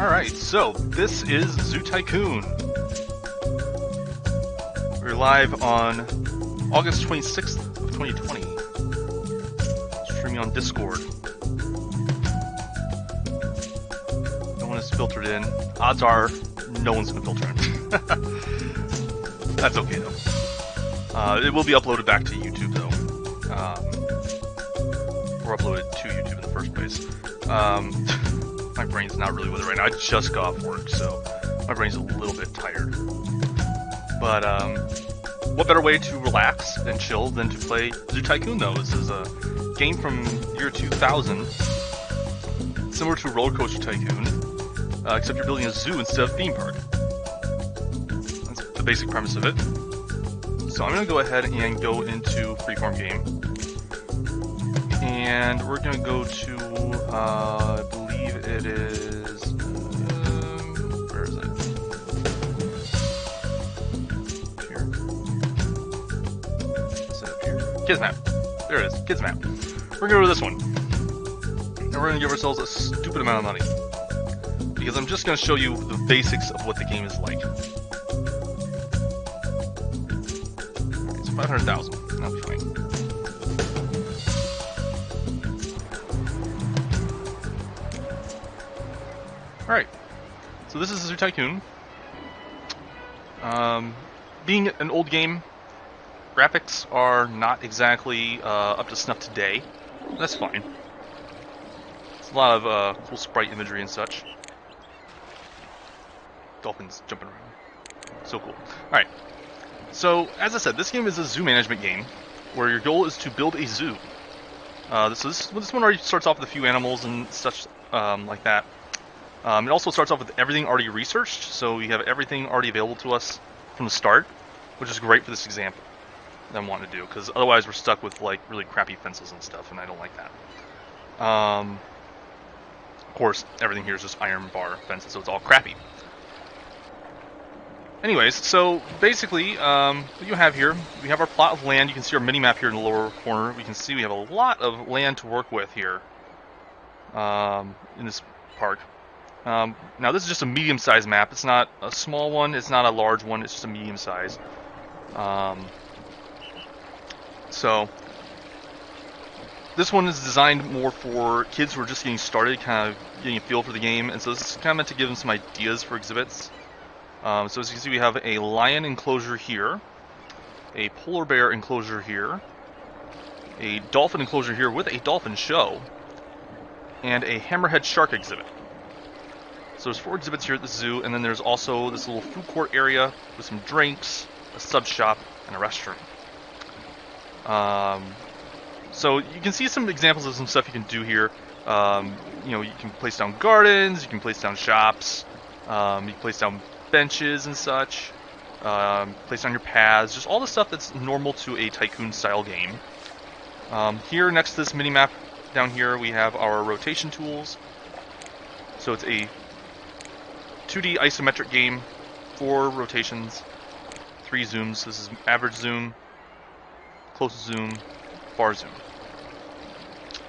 Alright, so this is Zoo Tycoon. We're live on August 26th of 2020. Streaming on Discord. No one is filtered in. Odds are no one's going to filter in. That's okay though. It will be uploaded back to YouTube though. Or uploaded to YouTube in the first place. My brain's not really with it right now. I just got off work, so my brain's a little bit tired. But what better way to relax and chill than to play Zoo Tycoon though? This is a game from year 2000, similar to Roller Coaster Tycoon, except you're building a zoo instead of theme park. That's the basic premise of it. So I'm going to go ahead and go into Freeform Game. And we're going to go to, I believe it is, where is it? Here. Is it up here? Kids Map. There it is, Kids Map. We're going to go to this one. And we're going to give ourselves a stupid amount of money. Because I'm just going to show you the basics of what the game is like. It's 500,000. That'll be fine. Alright, so this is Zoo Tycoon. Being an old game, graphics are not exactly up to snuff today. That's fine. It's a lot of cool sprite imagery and such. Dolphins jumping around. So cool. Alright, so as I said, this game is a zoo management game where your goal is to build a zoo. This one already starts off with a few animals and such like that. It also starts off with everything already researched, so we have everything already available to us from the start, which is great for this example that I'm wanting to do, because otherwise we're stuck with like really crappy fences and stuff, and I don't like that. Of course, everything here is just iron bar fences, so it's all crappy. Anyways, so basically, what you have here, we have our plot of land. You can see our mini-map here in the lower corner. We can see we have a lot of land to work with here in this park. Now this is just a medium-sized map. It's not a small one, it's not a large one, it's just a medium size. So this one is designed more for kids who are just getting started, kind of getting a feel for the game, and so this is kind of meant to give them some ideas for exhibits. So as you can see, we have a lion enclosure here, a polar bear enclosure here, a dolphin enclosure here with a dolphin show, and a hammerhead shark exhibit. So there's 4 exhibits here at the zoo, and then there's also this little food court area with some drinks, a sub shop, and a restroom. So you can see some examples of some stuff you can do here. You know, you can place down gardens, you can place down shops, you can place down benches and such, place down your paths, just all the stuff that's normal to a Tycoon-style game. Here next to this mini-map down here, we have our rotation tools. So it's a 2D isometric game, 4 rotations, 3 zooms. This is average zoom, close zoom, far zoom.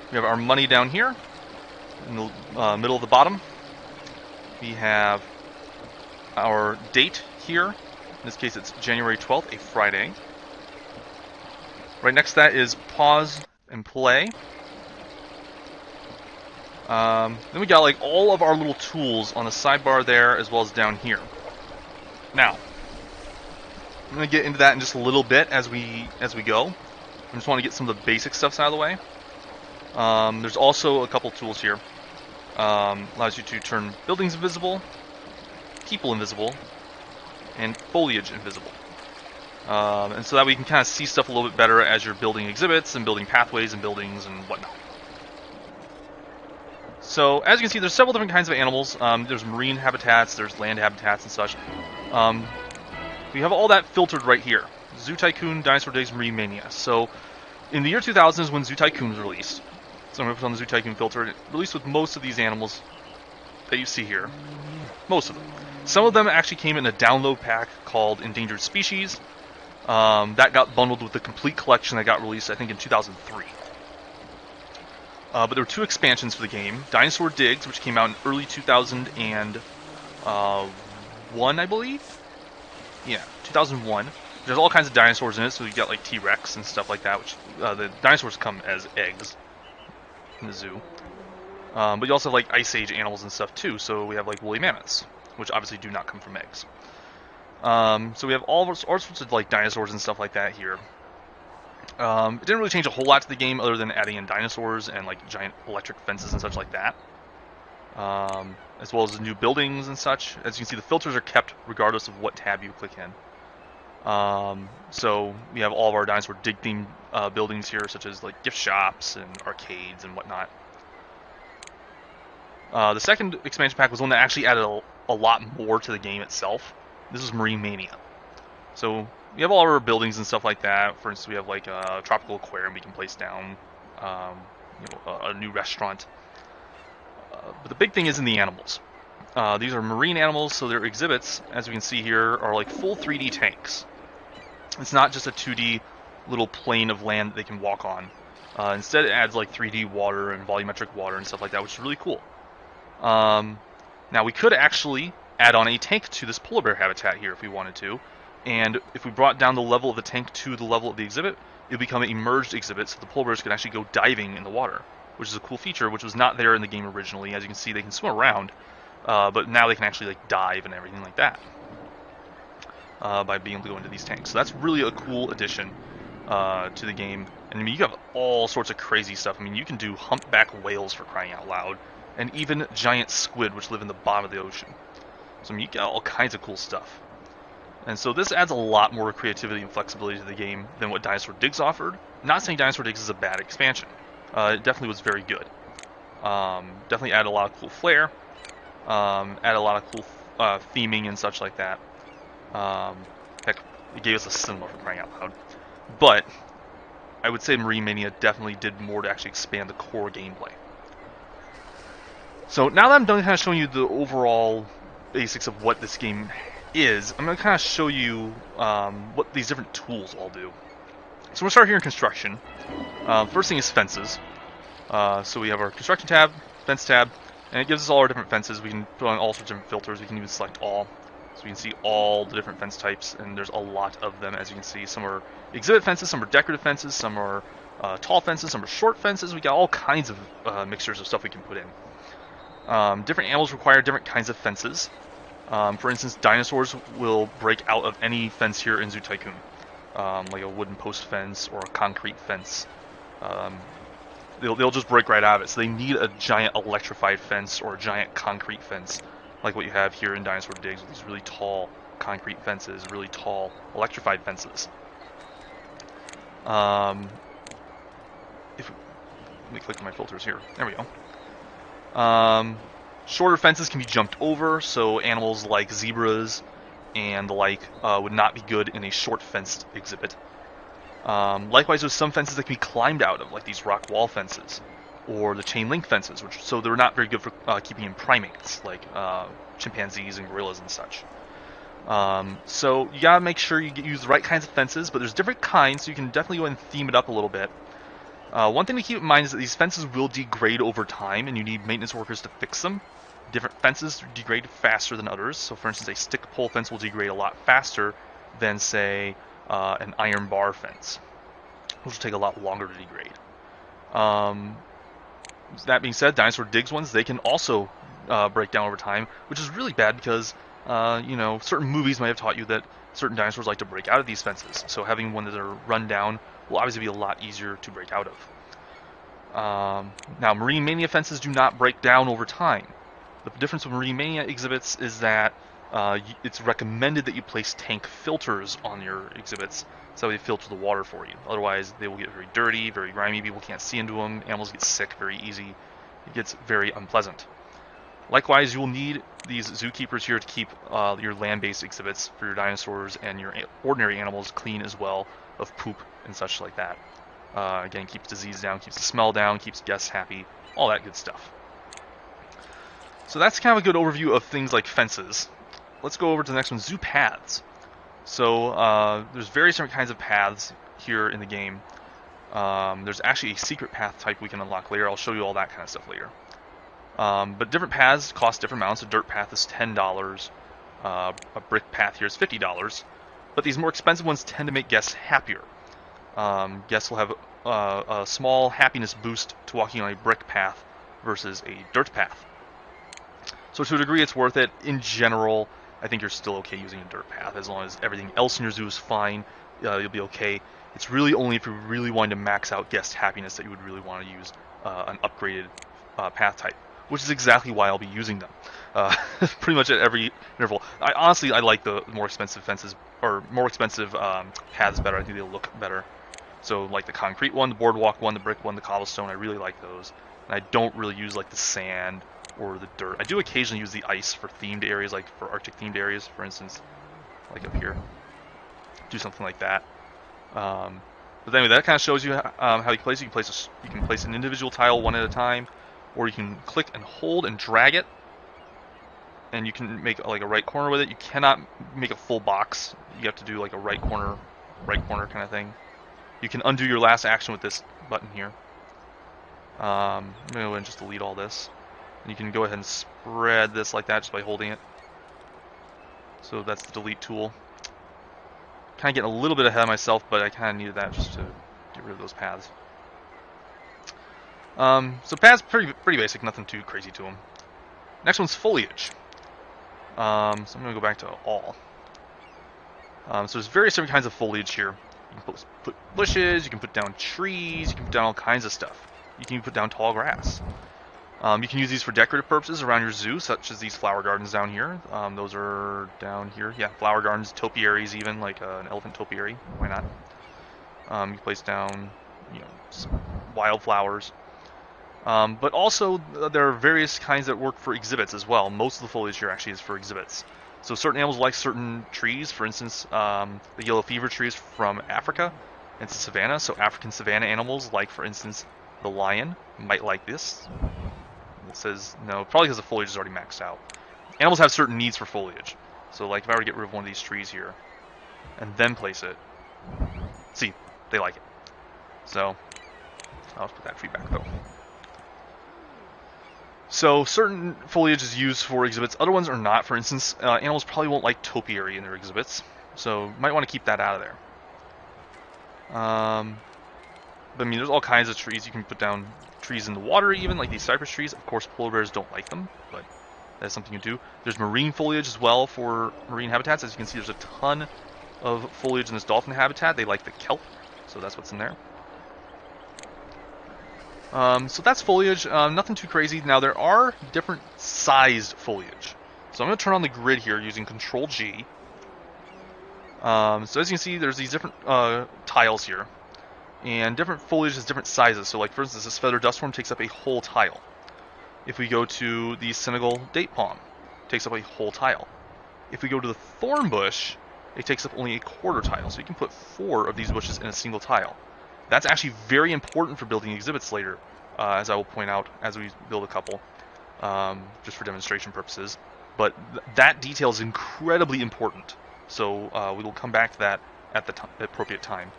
We have our money down here in the middle of the bottom. We have our date here. In this case, it's January 12th, a Friday. Right next to that is pause and play. Then we got like all of our little tools on the sidebar there, as well as down here. Now, I'm going to get into that in just a little bit as we go. I just want to get some of the basic stuff out of the way. There's also a couple tools here. Allows you to turn buildings invisible, people invisible, and foliage invisible. And so that we can kind of see stuff a little bit better as you're building exhibits and building pathways and buildings and whatnot. So, as you can see, there's several different kinds of animals. There's marine habitats, there's land habitats and such. We have all that filtered right here. Zoo Tycoon, Dinosaur Days, Marine Mania. So, in the year 2000 is when Zoo Tycoon was released. So I'm going to put on the Zoo Tycoon filter. It released with most of these animals that you see here. Most of them. Some of them actually came in a download pack called Endangered Species. That got bundled with the complete collection that got released, I think, in 2003. But there were 2 expansions for the game. Dinosaur Digs, which came out in early 2001, I believe? Yeah, 2001. Which has all kinds of dinosaurs in it, so you got like T-Rex and stuff like that, which the dinosaurs come as eggs in the zoo. But you also have like Ice Age animals and stuff too, so we have like woolly mammoths, which obviously do not come from eggs. So we have all sorts of like dinosaurs and stuff like that here. It didn't really change a whole lot to the game other than adding in dinosaurs and like giant electric fences and such like that. As well as new buildings and such. As you can see, the filters are kept regardless of what tab you click in. So we have all of our dinosaur dig themed buildings here, such as like gift shops and arcades and whatnot. The second expansion pack was one that actually added a lot more to the game itself. This was Marine Mania. So we have all our buildings and stuff like that. For instance, we have like a tropical aquarium we can place down, a new restaurant. But the big thing is in the animals. These are marine animals, so their exhibits, as we can see here, are like full 3D tanks. It's not just a 2D little plane of land that they can walk on. Instead, it adds like 3D water and volumetric water and stuff like that, which is really cool. Now, we could actually add on a tank to this polar bear habitat here if we wanted to. And if we brought down the level of the tank to the level of the exhibit, it would become an immersed exhibit, so the polar bears could actually go diving in the water, which is a cool feature, which was not there in the game originally. As you can see, they can swim around, but now they can actually like dive and everything like that by being able to go into these tanks. So that's really a cool addition to the game. And I mean, you have all sorts of crazy stuff. I mean, you can do humpback whales for crying out loud, and even giant squid, which live in the bottom of the ocean. So I mean, you got all kinds of cool stuff. And so this adds a lot more creativity and flexibility to the game than what Dinosaur Digs offered. Not saying Dinosaur Digs is a bad expansion. It definitely was very good. Definitely added a lot of cool flair. Added a lot of cool theming and such like that. Heck, it gave us a cinema for crying out loud. But I would say Marine Mania definitely did more to actually expand the core gameplay. So now that I'm done kind of showing you the overall basics of what this game is, I'm going to kind of show you what these different tools all do. So we'll start here in construction. First thing is fences. So we have our construction tab, fence tab, and it gives us all our different fences. We can put on all sorts of different filters. We can even select all. So we can see all the different fence types, and there's a lot of them, as you can see. Some are exhibit fences, some are decorative fences, some are tall fences, some are short fences. We got all kinds of mixtures of stuff we can put in. Different animals require different kinds of fences. For instance, dinosaurs will break out of any fence here in Zoo Tycoon, like a wooden post fence or a concrete fence. They'll just break right out of it. So they need a giant electrified fence or a giant concrete fence, like what you have here in Dinosaur Digs, with these really tall concrete fences, really tall electrified fences. Let me click on my filters here. There we go. Shorter fences can be jumped over, so animals like zebras and the like would not be good in a short fenced exhibit. Likewise, there's some fences that can be climbed out of, like these rock wall fences, or the chain link fences, so they're not very good for keeping in primates, like chimpanzees and gorillas and such. So you gotta make sure you use the right kinds of fences, but there's different kinds, so you can definitely go and theme it up a little bit. One thing to keep in mind is that these fences will degrade over time, and you need maintenance workers to fix them. Different fences degrade faster than others. So for instance, a stick pole fence will degrade a lot faster than, say, an iron bar fence, which will take a lot longer to degrade. That being said, Dinosaur Digs ones, they can also break down over time, which is really bad because, certain movies might have taught you that certain dinosaurs like to break out of these fences. So having one that are run down will obviously be a lot easier to break out of. Now, Marine Mania fences do not break down over time. The difference with Marine Mania exhibits is that it's recommended that you place tank filters on your exhibits so they filter the water for you. Otherwise, they will get very dirty, very grimy. People can't see into them. Animals get sick very easy. It gets very unpleasant. Likewise, you will need these zookeepers here to keep your land-based exhibits for your dinosaurs and your ordinary animals clean as well of poop and such like that. Again, keeps disease down, keeps the smell down, keeps guests happy, all that good stuff. So that's kind of a good overview of things like fences. Let's go over to the next one, zoo paths. So there's various different kinds of paths here in the game. There's actually a secret path type we can unlock later. I'll show you all that kind of stuff later. But different paths cost different amounts. A dirt path is $10. A brick path here is $50. But these more expensive ones tend to make guests happier. Guests will have a small happiness boost to walking on a brick path versus a dirt path. So to a degree, it's worth it. In general, I think you're still okay using a dirt path as long as everything else in your zoo is fine. You'll be okay. It's really only if you're really wanting to max out guest happiness that you would really want to use an upgraded path type, which is exactly why I'll be using them pretty much at every interval. I like the more expensive fences or more expensive paths better. I think they look better. So like the concrete one, the boardwalk one, the brick one, the cobblestone, I really like those. And I don't really use like the sand or the dirt. I do occasionally use the ice for themed areas, like for Arctic themed areas, for instance, like up here. Do something like that. But anyway, that kind of shows you how you place it. You can place an individual tile one at a time, or you can click and hold and drag it, and you can make like a right corner with it. You cannot make a full box. You have to do like a right corner kind of thing. You can undo your last action with this button here. I'm going to go ahead and just delete all this. And you can go ahead and spread this like that just by holding it. So that's the delete tool. Kind of getting a little bit ahead of myself, but I kind of needed that just to get rid of those paths. So paths pretty basic, nothing too crazy to them. Next one's foliage. So I'm going to go back to all. So there's various different kinds of foliage here. You can put bushes, you can put down trees, you can put down all kinds of stuff. You can even put down tall grass. You can use these for decorative purposes around your zoo, such as these flower gardens down here. Those are down here. Yeah, flower gardens, topiaries even, like an elephant topiary. Why not? You can place down, some wildflowers. But also, there are various kinds that work for exhibits as well. Most of the foliage here actually is for exhibits. So certain animals like certain trees. For instance, the yellow fever tree is from Africa. It's a savanna, so African savanna animals, like for instance the lion, might like this. It says no, probably because the foliage is already maxed out. Animals have certain needs for foliage. So like if I were to get rid of one of these trees here, and then place it, see, they like it. So I'll just put that tree back though. So certain foliage is used for exhibits, other ones are not. For instance, animals probably won't like topiary in their exhibits, so you might want to keep that out of there. But I mean, there's all kinds of trees. You can put down trees in the water even, like these cypress trees. Of course, polar bears don't like them, but that's something you do. There's marine foliage as well for marine habitats. As you can see, there's a ton of foliage in this dolphin habitat. They like the kelp, so that's what's in there. So that's foliage, nothing too crazy. Now there are different sized foliage. So I'm going to turn on the grid here using Control G. So as you can see, there's these different tiles here. And different foliage has different sizes. So like for instance, this feather dustworm takes up a whole tile. If we go to the Senegal date palm, it takes up a whole tile. If we go to the thorn bush, it takes up only a quarter tile. So you can put 4 of these bushes in a single tile. That's actually very important for building exhibits later, as I will point out as we build a couple, just for demonstration purposes. But that detail is incredibly important, so we will come back to that at the appropriate time.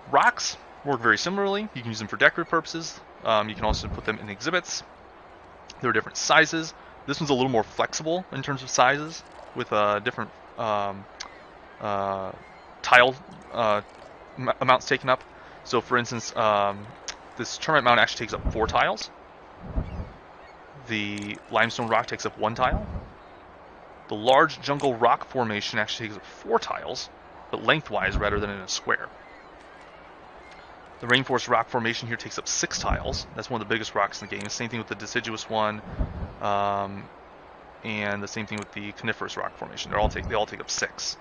Rocks work very similarly. You can use them for decorative purposes. You can also put them in exhibits. There are different sizes. This one's a little more flexible in terms of sizes, with different tile amounts taken up. So for instance, this termite mound actually takes up 4 tiles. The limestone rock takes up 1 tile. The large jungle rock formation actually takes up 4 tiles, but lengthwise rather than in a square. The rainforest rock formation here takes up 6 tiles. That's one of the biggest rocks in the game. Same thing with the deciduous one, and the same thing with the coniferous rock formation. They all take up 6.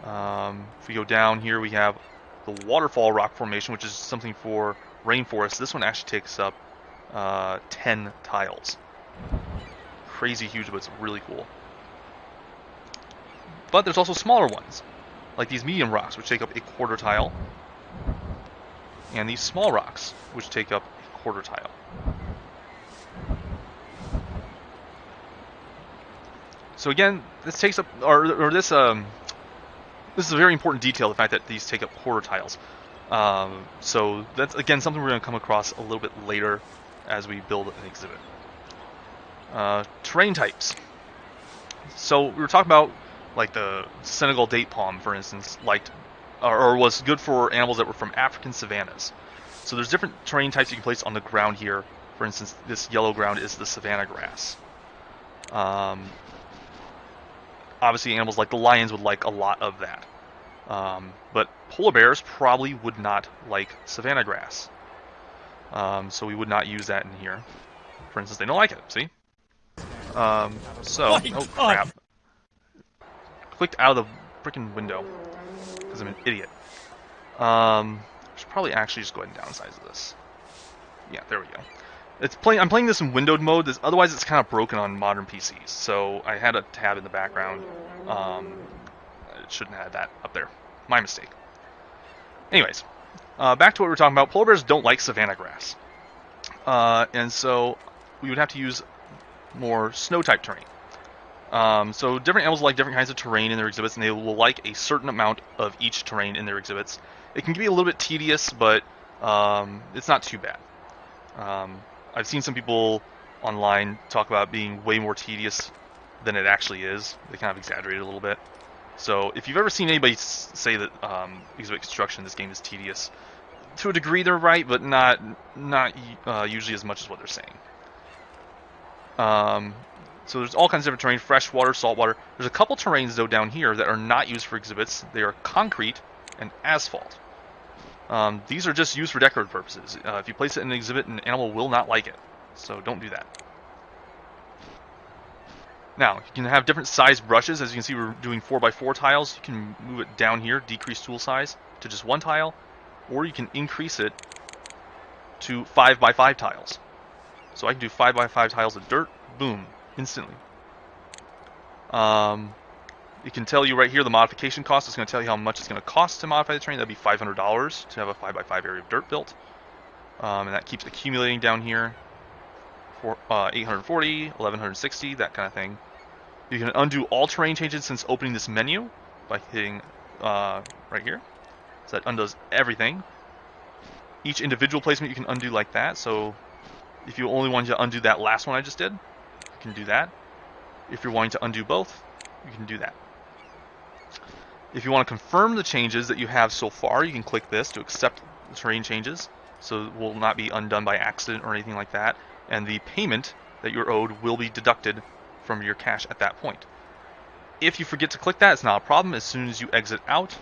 If we go down here, we have the waterfall rock formation, which is something for rainforest. This one actually takes up 10 tiles. Crazy huge, but it's really cool. But there's also smaller ones, like these medium rocks, which take up a quarter tile, and these small rocks, which take up a quarter tile. So again, this takes up, this is a very important detail, the fact that these take up quarter tiles. So that's again something we're going to come across a little bit later as we build an exhibit. Terrain types. So we were talking about like the Senegal date palm, for instance, or was good for animals that were from African savannas. So there's different terrain types you can place on the ground here. For instance, this yellow ground is the savanna grass. Obviously, animals like the lions would like a lot of that. But polar bears probably would not like savanna grass. So we would not use that in here. For instance, they don't like it, see? Oh crap. Clicked out of the freaking window, because I'm an idiot. Should probably actually just go ahead and downsize this. Yeah, there we go. I'm playing this in windowed mode, otherwise it's kind of broken on modern PCs, so I had a tab in the background. I shouldn't have had that up there. My mistake. Anyways, back to what we were talking about. Polar bears don't like savanna grass. And so we would have to use more snow-type terrain. So different animals like different kinds of terrain in their exhibits, and they will like a certain amount of each terrain in their exhibits. It can be a little bit tedious, but it's not too bad. I've seen some people online talk about being way more tedious than it actually is. They kind of exaggerate it a little bit. So if you've ever seen anybody say that exhibit construction in this game is tedious, to a degree they're right, but not usually as much as what they're saying. So there's all kinds of different terrain: fresh water, salt water. There's a couple terrains though down here that are not used for exhibits. They are concrete and asphalt. These are just used for decorative purposes. If you place it in an exhibit, an animal will not like it, so don't do that. Now, you can have different size brushes. As you can see, we're doing 4x4 tiles. You can move it down here, decrease tool size to just one tile, or you can increase it to 5x5 tiles. So I can do 5x5 tiles of dirt, boom, instantly. It can tell you right here the modification cost. It's going to tell you how much it's going to cost to modify the terrain. That'd be $500 to have a 5x5 area of dirt built. And that keeps accumulating down here for 840, 1160, that kind of thing. You can undo all terrain changes since opening this menu by hitting right here. So that undoes everything. Each individual placement you can undo like that. So if you only wanted to undo that last one I just did, you can do that. If you're wanting to undo both, you can do that. If you want to confirm the changes that you have so far, you can click this to accept the terrain changes. So it will not be undone by accident or anything like that. And the payment that you're owed will be deducted from your cash at that point. If you forget to click that, it's not a problem. As soon as you exit out,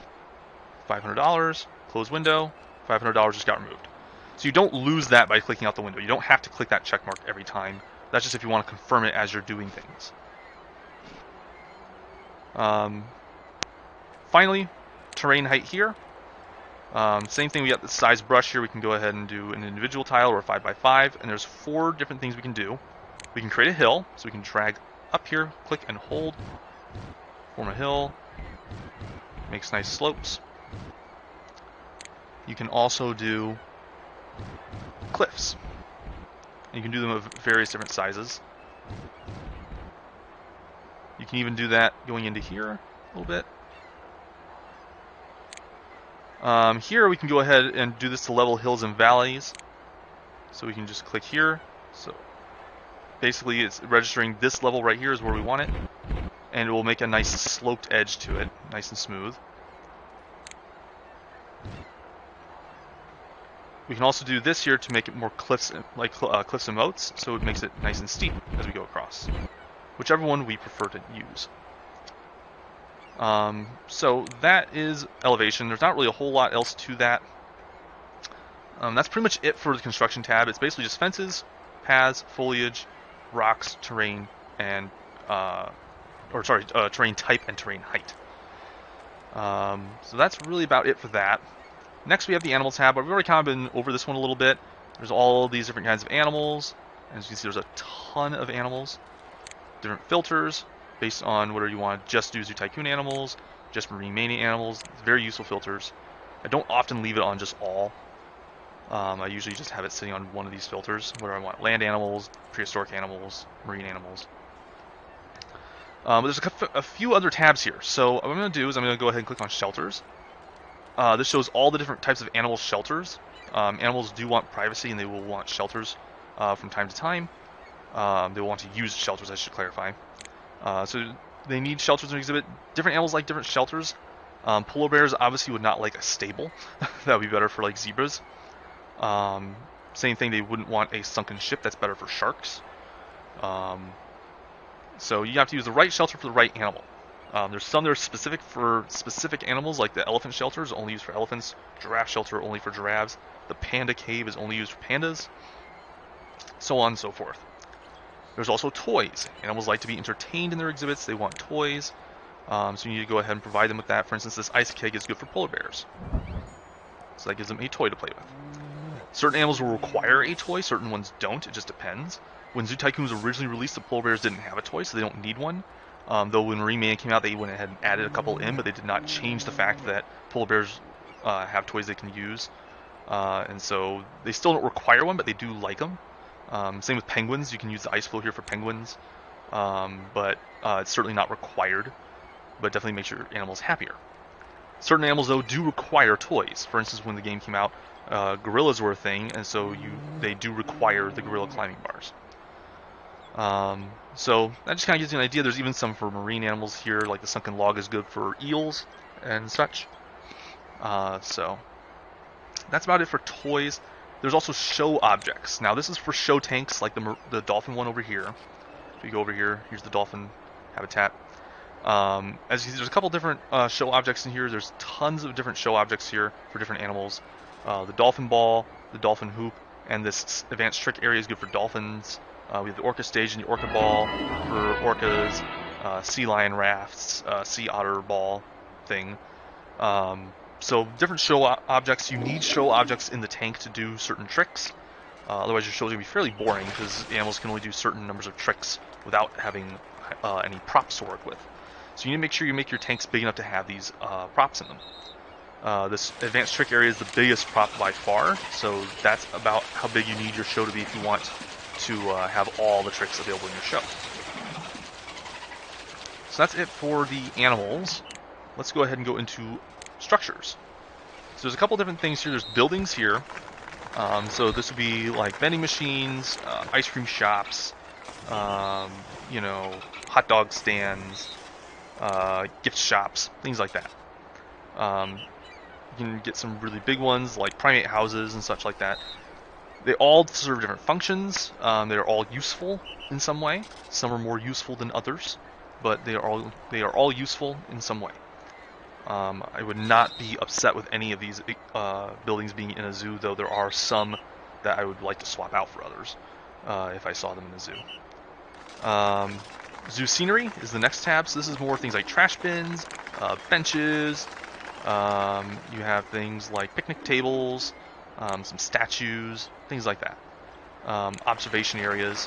$500, close window, $500 just got removed. So you don't lose that by clicking out the window. You don't have to click that check mark every time. That's just if you want to confirm it as you're doing things. Finally, terrain height here. Same thing, we got the size brush here. We can go ahead and do an individual tile or a 5x5, and there's 4 different things we can do. We can create a hill, so we can drag up here, click and hold, form a hill, makes nice slopes. You can also do cliffs. You can do them of various different sizes. You can even do that going into here a little bit. Here we can go ahead and do this to level hills and valleys. So we can just click here. So basically it's registering this level right here is where we want it. And it will make a nice sloped edge to it, nice and smooth. We can also do this here to make it more cliffs, like cliffs and moats, so it makes it nice and steep as we go across. Whichever one we prefer to use. So that is elevation. There's not really a whole lot else to that. That's pretty much it for the construction tab. It's basically just fences, paths, foliage, rocks, terrain, and terrain type and terrain height. So that's really about it for that. Next we have the animal tab, but we've already kind of been over this one a little bit. There's all these different kinds of animals. As you can see, there's a ton of animals. Different filters based on whether you want to just do Tycoon animals, just marine mania animals. It's very useful filters. I don't often leave it on just all. I usually just have it sitting on one of these filters, whether I want land animals, prehistoric animals, marine animals. But there's a few other tabs here. So what I'm going to do is I'm going to go ahead and click on shelters. This shows all the different types of animal shelters. Animals do want privacy, and they will want shelters from time to time. They will want to use shelters, I should clarify. So they need shelters in the exhibit. Different animals like different shelters. Polar bears obviously would not like a stable. That would be better for like zebras. Same thing, they wouldn't want a sunken ship. That's better for sharks. So you have to use the right shelter for the right animal. There's some that are specific for specific animals, like the elephant shelter is only used for elephants. Giraffe shelter only for giraffes. The panda cave is only used for pandas. So on and so forth. There's also toys. Animals like to be entertained in their exhibits. They want toys. So you need to go ahead and provide them with that. For instance, this ice keg is good for polar bears. So that gives them a toy to play with. Certain animals will require a toy, certain ones don't. It just depends. When Zoo Tycoon was originally released, the polar bears didn't have a toy, so they don't need one. Though when Marine Man came out, they went ahead and added a couple in, but they did not change the fact that polar bears have toys they can use. And so they still don't require one, but they do like them. Same with penguins. You can use the ice floe here for penguins, but it's certainly not required, but definitely makes your animals happier. Certain animals, though, do require toys. For instance, when the game came out, gorillas were a thing, and so they do require the gorilla climbing bars. So that just kind of gives you an idea. There's even some for marine animals here, like the sunken log is good for eels and such. So that's about it for toys. There's also show objects. Now this is for show tanks, like the dolphin one over here. If you go over here, here's the dolphin habitat. As you can see, there's a couple different show objects in here. There's tons of different show objects here for different animals. The dolphin ball, the dolphin hoop, and this advanced trick area is good for dolphins. We have the orca stage and the orca ball for orcas, sea lion rafts, sea otter ball thing. So different show objects. You need show objects in the tank to do certain tricks. Otherwise your show is going to be fairly boring because animals can only do certain numbers of tricks without having any props to work with. So you need to make sure you make your tanks big enough to have these props in them. This advanced trick area is the biggest prop by far, so that's about how big you need your show to be if you want to have all the tricks available in your show. So that's it for the animals. Let's go ahead and go into structures. So there's a couple different things here. There's buildings here. So this would be like vending machines, ice cream shops, you know, hot dog stands, gift shops, things like that. You can get some really big ones like primate houses and such like that. They all serve different functions. They're all useful in some way. Some are more useful than others, but they are all useful in some way. I would not be upset with any of these buildings being in a zoo, though there are some that I would like to swap out for others if I saw them in a zoo. Zoo scenery is the next tab. So this is more things like trash bins, benches. You have things like picnic tables, some statues, things like that. Observation areas.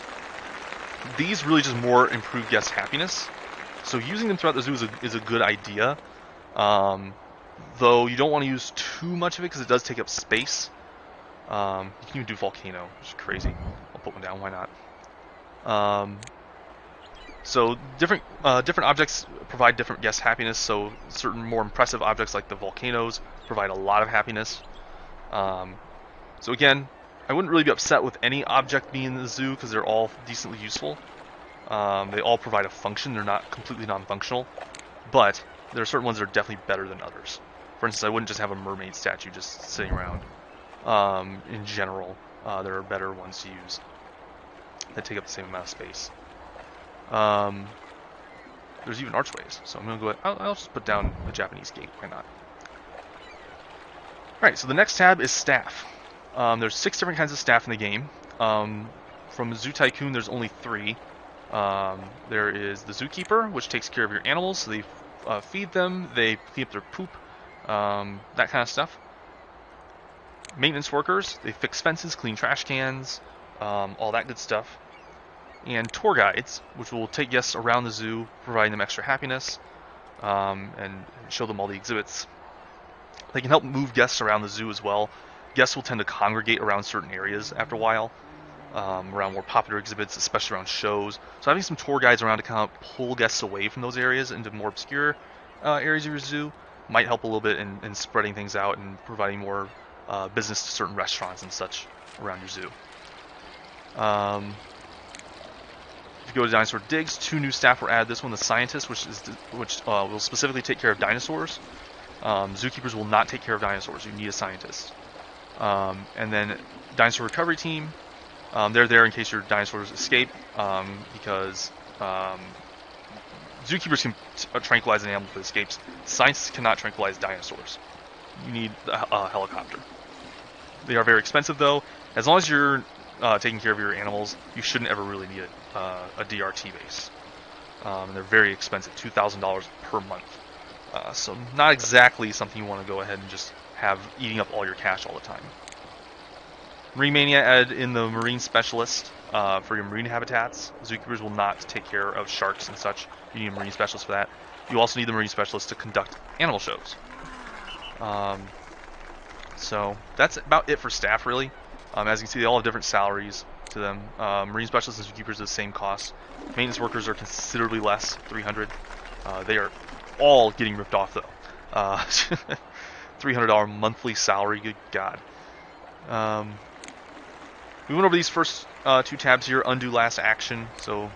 These really just more improve guest happiness. So using them throughout the zoo is a good idea. Though you don't want to use too much of it because it does take up space. You can even do volcano, which is crazy. I'll put one down, why not? So different objects provide different guest happiness. So certain more impressive objects like the volcanoes provide a lot of happiness. So again, I wouldn't really be upset with any object being in the zoo because they're all decently useful. They all provide a function. They're not completely non-functional, but there are certain ones that are definitely better than others. For instance, I wouldn't just have a mermaid statue just sitting around. In general, there are better ones to use that take up the same amount of space. There's even archways, so I'm going to go ahead. I'll just put down a Japanese gate. Why not? Alright, so the next tab is staff. There's 6 different kinds of staff in the game. From Zoo Tycoon, there's only 3. There is the zookeeper, which takes care of your animals. So they feed them, they clean up their poop, that kind of stuff. Maintenance workers, they fix fences, clean trash cans, all that good stuff. And tour guides, which will take guests around the zoo, providing them extra happiness, and show them all the exhibits. They can help move guests around the zoo as well. Guests will tend to congregate around certain areas after a while, around more popular exhibits, especially around shows. So having some tour guides around to kind of pull guests away from those areas into more obscure areas of your zoo might help a little bit in spreading things out and providing more business to certain restaurants and such around your zoo. If you go to Dinosaur Digs, 2 new staff were added. This one, the Scientist, which will specifically take care of dinosaurs. Zookeepers will not take care of dinosaurs. You need a scientist. And then Dinosaur Recovery Team, they're there in case your dinosaurs escape, because zookeepers can tranquilize an animal if it escapes. Scientists cannot tranquilize dinosaurs. You need a helicopter. They are very expensive, though. As long as you're taking care of your animals, you shouldn't ever really need a DRT base. And they're very expensive, $2,000 per month. So not exactly something you want to go ahead and just have eating up all your cash all the time. Marine Mania added in the Marine Specialist for your marine habitats. Zookeepers will not take care of sharks and such. You need a Marine Specialist for that. You also need the Marine Specialist to conduct animal shows. So that's about it for staff, really. As you can see, they all have different salaries to them. Marine Specialists and Zookeepers are the same cost. Maintenance workers are considerably less, $300. They are all getting ripped off, though. $300 monthly salary, good God. We went over these first 2 tabs here, undo last action. So,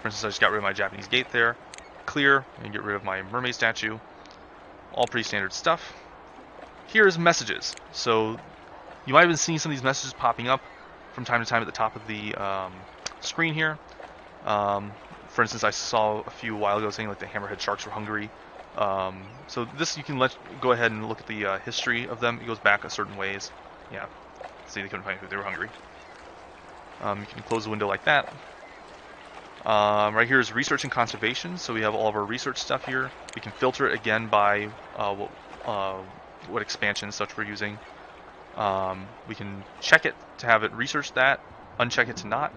for instance, I just got rid of my Japanese gate there. Clear, and get rid of my mermaid statue. All pretty standard stuff. Here's messages. So, you might have been seeing some of these messages popping up from time to time at the top of the screen here. For instance, I saw a few while ago saying like the hammerhead sharks were hungry. So this you can go ahead and look at the history of them. It goes back a certain ways. Yeah, see, they couldn't find food; they were hungry. You can close the window like that. Right here is research and conservation. So we have all of our research stuff here. We can filter it again by what expansion and such we're using. We can check it to have it research that, uncheck it to not,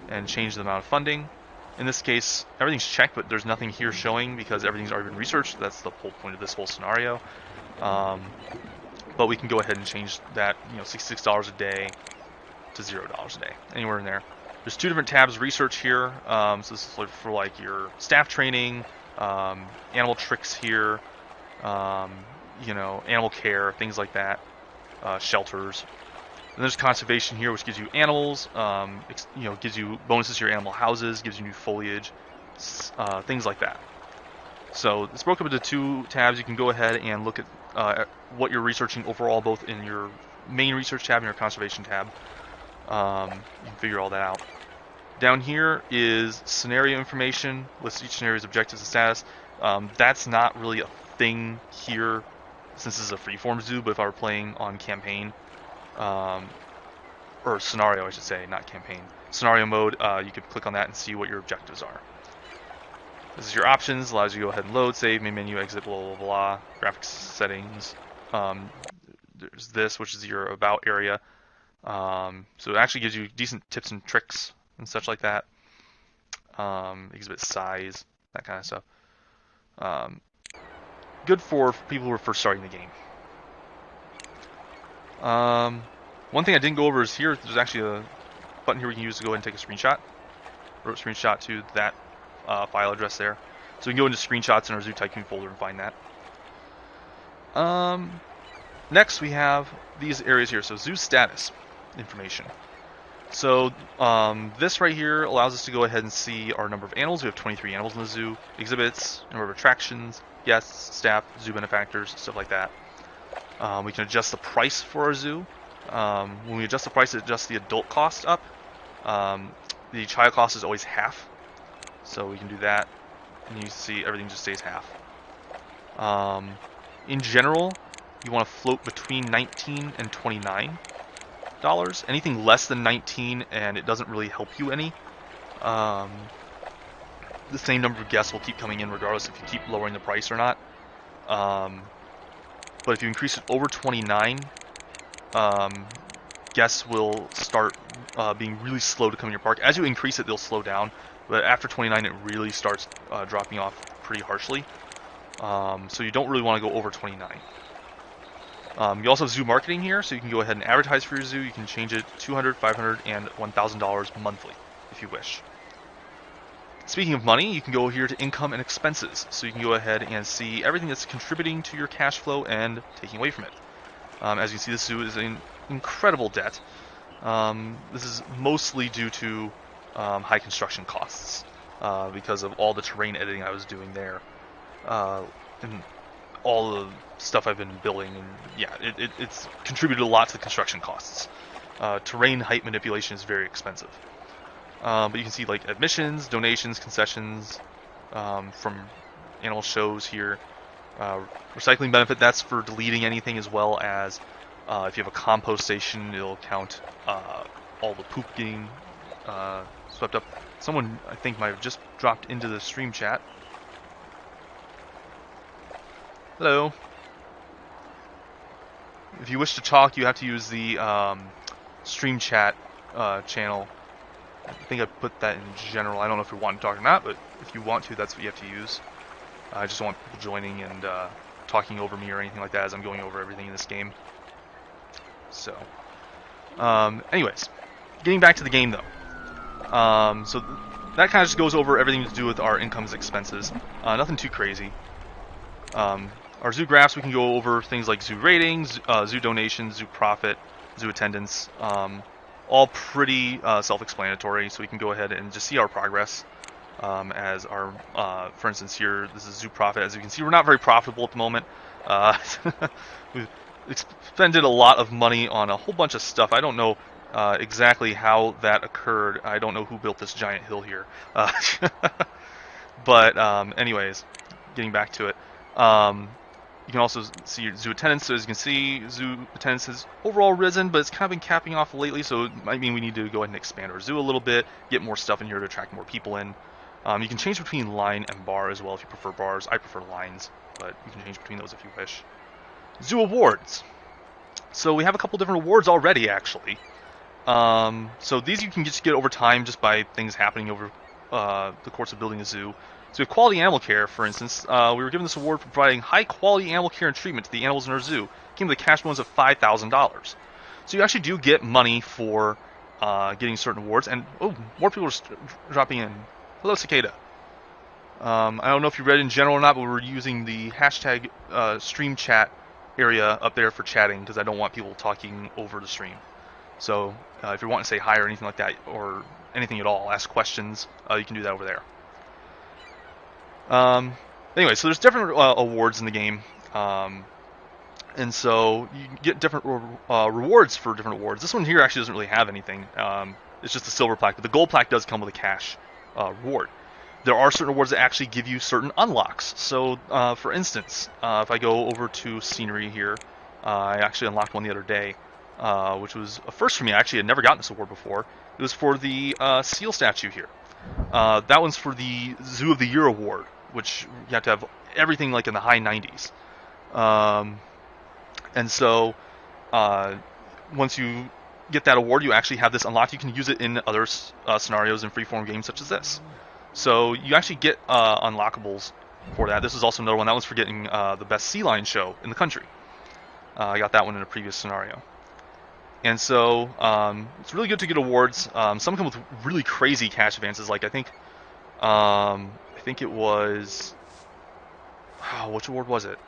and change the amount of funding. In this case, everything's checked, but there's nothing here showing because everything's already been researched. That's the whole point of this whole scenario. But we can go ahead and change that, $66 a day to $0 a day, anywhere in there. There's 2 different tabs, research here. So this is for like your staff training, animal tricks here, animal care, things like that, shelters. And there's conservation here, which gives you animals, gives you bonuses to your animal houses, gives you new foliage, things like that. So it's broken up into 2 tabs. You can go ahead and look at what you're researching overall, both in your main research tab and your conservation tab. You can figure all that out. Down here is scenario information, lists each scenario's objectives and status. That's not really a thing here, since this is a freeform zoo, but if I were playing on campaign, or scenario, I should say, not campaign. Scenario mode, you could click on that and see what your objectives are. This is your options, allows you to go ahead and load, save, main menu, exit, blah, blah, blah, graphics settings. There's this, which is your about area. So it actually gives you decent tips and tricks and such like that. Exhibit size, that kind of stuff. Good for people who are first starting the game. One thing I didn't go over is here, there's actually a button here we can use to go ahead and take a screenshot. Wrote screenshot to that file address there. So we can go into screenshots in our Zoo Tycoon folder and find that. Next we have these areas here. So zoo status information. So this right here allows us to go ahead and see our number of animals. We have 23 animals in the zoo. Exhibits, number of attractions, guests, staff, zoo benefactors, stuff like that. We can adjust the price for our zoo. When we adjust the price, it adjusts the adult cost up. The child cost is always half. So we can do that. And you see everything just stays half. In general, you want to float between $19 and $29. Anything less than 19 and it doesn't really help you any. The same number of guests will keep coming in regardless if you keep lowering the price or not. But if you increase it over 29, guests will start being really slow to come in your park. As you increase it, they'll slow down. But after 29, it really starts dropping off pretty harshly. So you don't really want to go over 29. You also have zoo marketing here, so you can go ahead and advertise for your zoo. You can change it $200, $500, and $1,000 monthly if you wish. Speaking of money, you can go here to income and expenses. So you can go ahead and see everything that's contributing to your cash flow and taking away from it. As you can see, this zoo is in incredible debt. This is mostly due to high construction costs because of all the terrain editing I was doing there. And all the stuff I've been building, and yeah, it's contributed a lot to the construction costs. Terrain height manipulation is very expensive. But you can see like admissions, donations, concessions from animal shows here. Recycling benefit, that's for deleting anything, as well as if you have a compost station, it'll count all the poop getting swept up. Someone, I think, might have just dropped into the stream chat. Hello. If you wish to talk, you have to use the stream chat channel. I think I put that in general. I don't know if you want to talk or not, but if you want to, that's what you have to use. I just don't want people joining and talking over me or anything like that as I'm going over everything in this game. So, anyways, getting back to the game though. So that kind of just goes over everything to do with our incomes, expenses. Nothing too crazy. Our zoo graphs, we can go over things like zoo ratings, zoo donations, zoo profit, zoo attendance. All pretty self-explanatory, so we can go ahead and just see our progress. As our, for instance here, this is zoo profit. As you can see, we're not very profitable at the moment. We've expended a lot of money on a whole bunch of stuff. I don't know exactly how that occurred. I don't know who built this giant hill here. But anyways, getting back to it. You can also see your zoo attendance. So as you can see, zoo attendance has overall risen, but it's kind of been capping off lately. So it might mean we need to go ahead and expand our zoo a little bit, get more stuff in here to attract more people in. You can change between line and bar as well if you prefer bars. I prefer lines, but you can change between those if you wish. Zoo awards. So we have a couple different awards already, actually. So these you can just get over time just by things happening over the course of building a zoo. So we have quality animal care, for instance. We were given this award for providing high-quality animal care and treatment to the animals in our zoo. It came with a cash bonus of $5,000. So you actually do get money for getting certain awards. And, oh, more people are dropping in. Hello, Cicada. I don't know if you read in general or not, but we're using the hashtag stream chat area up there for chatting because I don't want people talking over the stream. So if you want to say hi or anything like that, or anything at all, ask questions, you can do that over there. Anyway, so there's different awards in the game, and so you get different rewards for different awards. This one here actually doesn't really have anything. It's just a silver plaque, but the gold plaque does come with a cash reward. There are certain awards that actually give you certain unlocks. So, for instance, if I go over to scenery here, I actually unlocked one the other day, which was a first for me. I actually had never gotten this award before. It was for the seal statue here. That one's for the Zoo of the Year award, which you have to have everything like in the high 90s. And so once you get that award, you actually have this unlocked. You can use it in other scenarios in freeform games such as this. So you actually get unlockables for that. This is also another one. That one's for getting the best sea lion show in the country. I got that one in a previous scenario. And so it's really good to get awards. Some come with really crazy cash advances. Like I think it was, which award was it?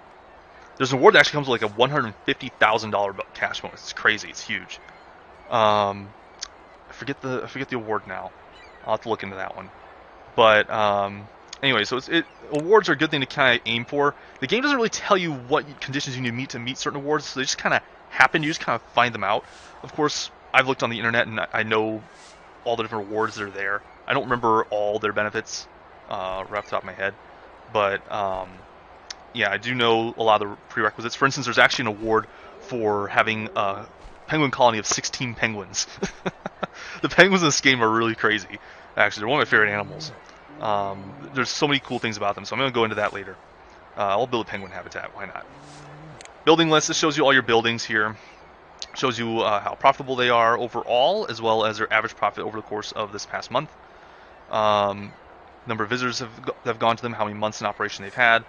There's an award that actually comes with like a $150,000 cash bonus. It's crazy. It's huge. I forget the award now. I'll have to look into that one. But anyway, so awards are a good thing to kind of aim for. The game doesn't really tell you what conditions you need to meet certain awards, so they just kind of happen. You just kind of find them out. Of course, I've looked on the internet and I know all the different awards that are there. I don't remember all their benefits right off the top of my head, but yeah, I do know a lot of the prerequisites. For instance, there's actually an award for having a penguin colony of 16 penguins. The penguins in this game are really crazy. Actually, they're one of my favorite animals. There's so many cool things about them, so I'm going to go into that later. I'll build a penguin habitat, why not? Building list, this shows you all your buildings here. Shows you how profitable they are overall, as well as their average profit over the course of this past month. Number of visitors have gone to them, how many months in operation they've had.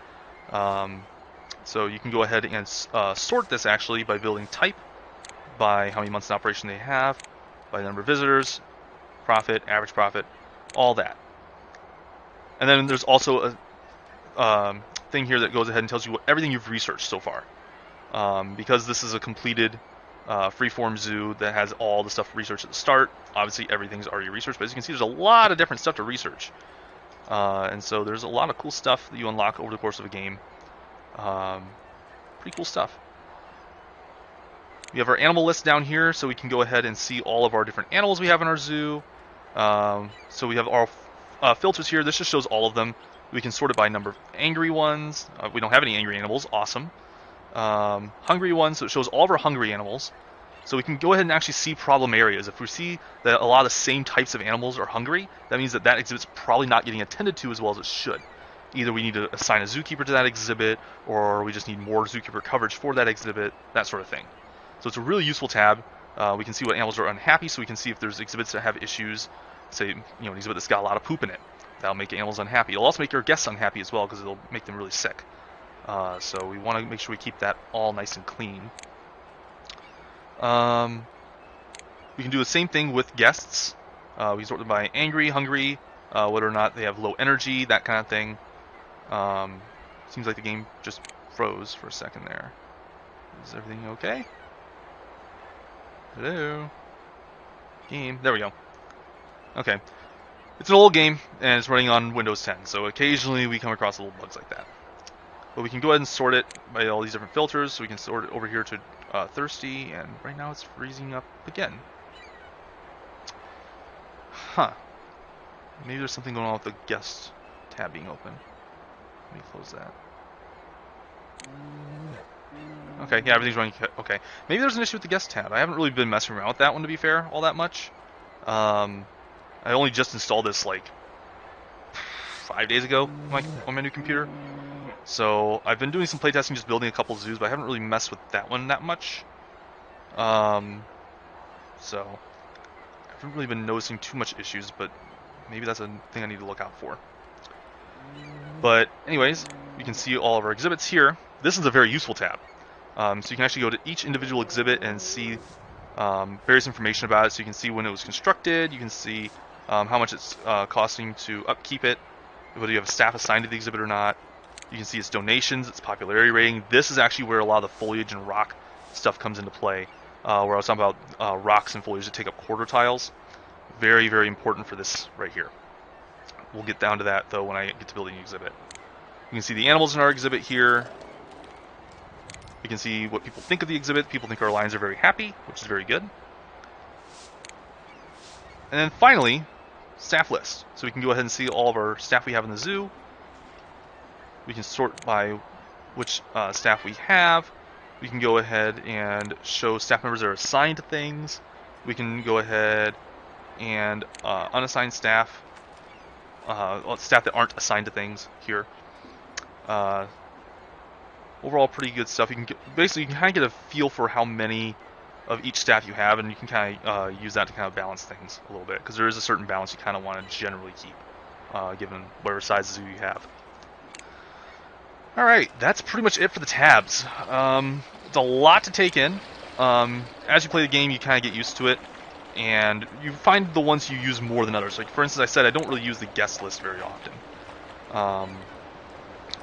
So you can go ahead and sort this actually by building type, by how many months in operation they have, by the number of visitors, profit, average profit, all that. And then there's also a thing here that goes ahead and tells you everything you've researched so far. Because this is a completed freeform zoo that has all the stuff researched at the start. Obviously, everything's already researched, but as you can see, there's a lot of different stuff to research. And so there's a lot of cool stuff that you unlock over the course of a game. Pretty cool stuff. We have our animal list down here, so we can go ahead and see all of our different animals we have in our zoo. So we have our filters here. This just shows all of them. We can sort it by number of angry ones. We don't have any angry animals. Awesome. Hungry ones, so it shows all of our hungry animals. So we can go ahead and actually see problem areas. If we see that a lot of the same types of animals are hungry, that means that that exhibit's probably not getting attended to as well as it should. Either we need to assign a zookeeper to that exhibit, or we just need more zookeeper coverage for that exhibit, that sort of thing. So it's a really useful tab. We can see what animals are unhappy, so we can see if there's exhibits that have issues. Say, an exhibit that's got a lot of poop in it. That'll make animals unhappy. It'll also make your guests unhappy as well, because it'll make them really sick. So we want to make sure we keep that all nice and clean. We can do the same thing with guests. We can sort them by angry, hungry, whether or not they have low energy, that kind of thing. Seems like the game just froze for a second there. Is everything okay? Hello? Game. There we go. Okay. It's an old game, and it's running on Windows 10, so occasionally we come across little bugs like that. But we can go ahead and sort it by all these different filters, so we can sort it over here to thirsty, and right now it's freezing up again. Huh. Maybe there's something going on with the guest tab being open. Let me close that. Okay, yeah, everything's running okay. Maybe there's an issue with the guest tab. I haven't really been messing around with that one, to be fair, all that much. I only just installed this like 5 days ago on my new computer. So I've been doing some playtesting, just building a couple zoos, but I haven't really messed with that one that much. So I haven't really been noticing too much issues, but maybe that's a thing I need to look out for. But anyways, you can see all of our exhibits here. This is a very useful tab. So you can actually go to each individual exhibit and see various information about it. So you can see when it was constructed, you can see how much it's costing to upkeep it, whether you have a staff assigned to the exhibit or not. You can see its donations, its popularity rating. This is actually where a lot of the foliage and rock stuff comes into play. Where I was talking about rocks and foliage that take up quarter tiles. Very, very important for this right here. We'll get down to that, though, when I get to building the exhibit. You can see the animals in our exhibit here. You can see what people think of the exhibit. People think our lions are very happy, which is very good. And then finally, staff list. So we can go ahead and see all of our staff we have in the zoo. We can sort by which staff we have. We can go ahead and show staff members that are assigned to things. We can go ahead and unassigned staff, staff that aren't assigned to things here. Overall, pretty good stuff. You can basically you can kind of get a feel for how many of each staff you have, and you can kind of use that to kind of balance things a little bit, because there is a certain balance you kind of want to generally keep, given whatever size zoo you have. All right, that's pretty much it for the tabs. It's a lot to take in. As you play the game, you kind of get used to it, and you find the ones you use more than others. Like, for instance, I said I don't really use the guest list very often.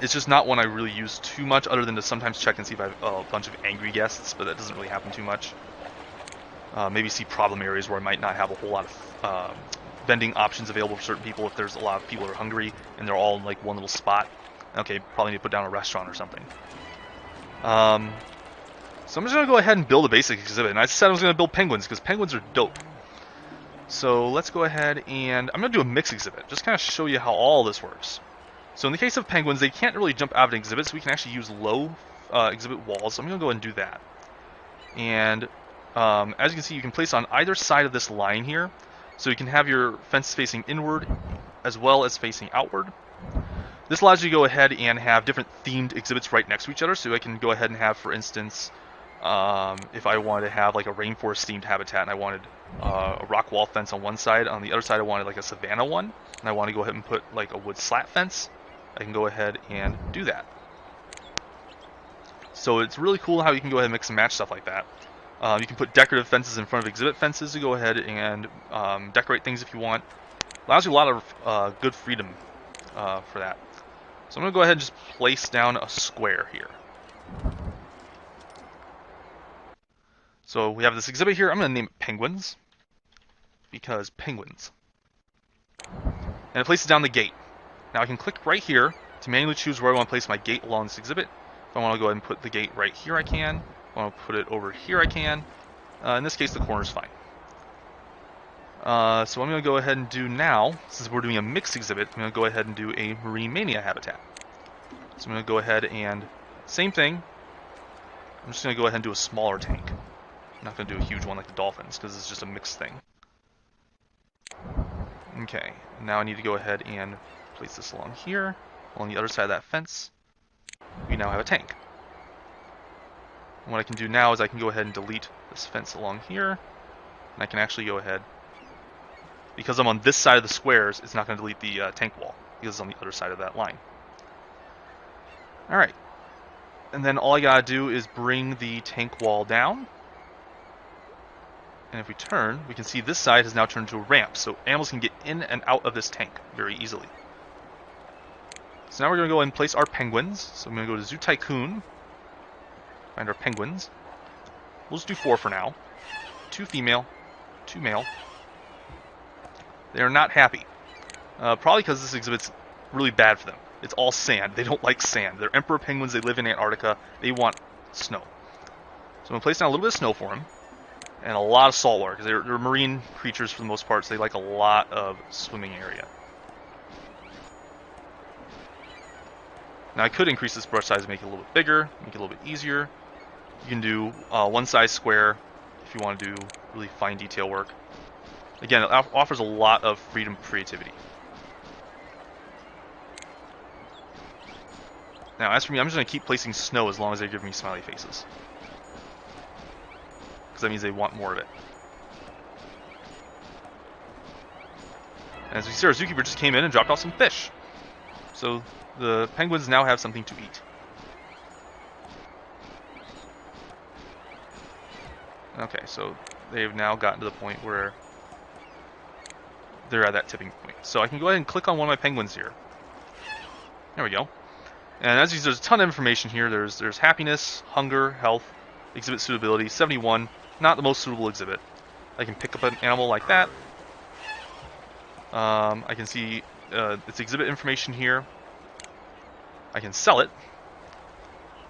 It's just not one I really use too much, other than to sometimes check and see if I have a bunch of angry guests, but that doesn't really happen too much. Maybe see problem areas where I might not have a whole lot of vending options available for certain people if there's a lot of people that are hungry and they're all in like one little spot. Okay, probably need to put down a restaurant or something. So I'm just going to go ahead and build a basic exhibit. And I said I was going to build penguins because penguins are dope. So let's go ahead and I'm going to do a mix exhibit. Just kind of show you how all this works. So in the case of penguins, they can't really jump out of an exhibit, so we can actually use low exhibit walls. So I'm going to go ahead and do that. And as you can see, you can place on either side of this line here. So you can have your fence facing inward as well as facing outward. This allows you to go ahead and have different themed exhibits right next to each other. So I can go ahead and have, for instance, if I wanted to have like a rainforest themed habitat and I wanted a rock wall fence on one side, on the other side I wanted like a savanna one, and I want to go ahead and put like a wood slat fence, I can go ahead and do that. So it's really cool how you can go ahead and mix and match stuff like that. You can put decorative fences in front of exhibit fences to go ahead and decorate things if you want. Allows you a lot of good freedom for that. So I'm going to go ahead and just place down a square here. So we have this exhibit here. I'm going to name it Penguins, because penguins. And it places down the gate. Now I can click right here to manually choose where I want to place my gate along this exhibit. If I want to go ahead and put the gate right here, I can. If I want to put it over here, I can. In this case, the corner is fine. So I'm going to go ahead and do now, since we're doing a mixed exhibit, I'm going to go ahead and do a Marine Mania habitat. So I'm going to go ahead and, same thing, I'm just going to go ahead and do a smaller tank. I'm not going to do a huge one like the dolphins, because it's just a mixed thing. Okay, now I need to go ahead and place this along here, along the other side of that fence. We now have a tank. And what I can do now is I can go ahead and delete this fence along here, and I can actually go ahead, because I'm on this side of the squares, it's not going to delete the tank wall, because it's on the other side of that line. Alright, and then all I gotta do is bring the tank wall down, and if we turn, we can see this side has now turned into a ramp, so animals can get in and out of this tank very easily. So now we're going to go and place our penguins. So I'm going to go to Zoo Tycoon, find our penguins. We'll just do 4 for now. 2 female, 2 male. They are not happy. Probably because this exhibit's really bad for them. It's all sand. They don't like sand. They're emperor penguins. They live in Antarctica. They want snow. So I'm going to place down a little bit of snow for them. And a lot of salt water, because they're marine creatures for the most part, so they like a lot of swimming area. Now I could increase this brush size to make it a little bit bigger, make it a little bit easier. You can do one size square if you want to do really fine detail work. Again, it offers a lot of freedom of creativity. Now as for me, I'm just going to keep placing snow as long as they give me smiley faces. Because that means they want more of it. And as we see, our zookeeper just came in and dropped off some fish. So the penguins now have something to eat. Okay, so they've now gotten to the point where they're at that tipping point. So I can go ahead and click on one of my penguins here. There we go. And as you see, there's a ton of information here. There's happiness, hunger, health, exhibit suitability, 71. Not the most suitable exhibit. I can pick up an animal like that. I can see its exhibit information here. I can sell it.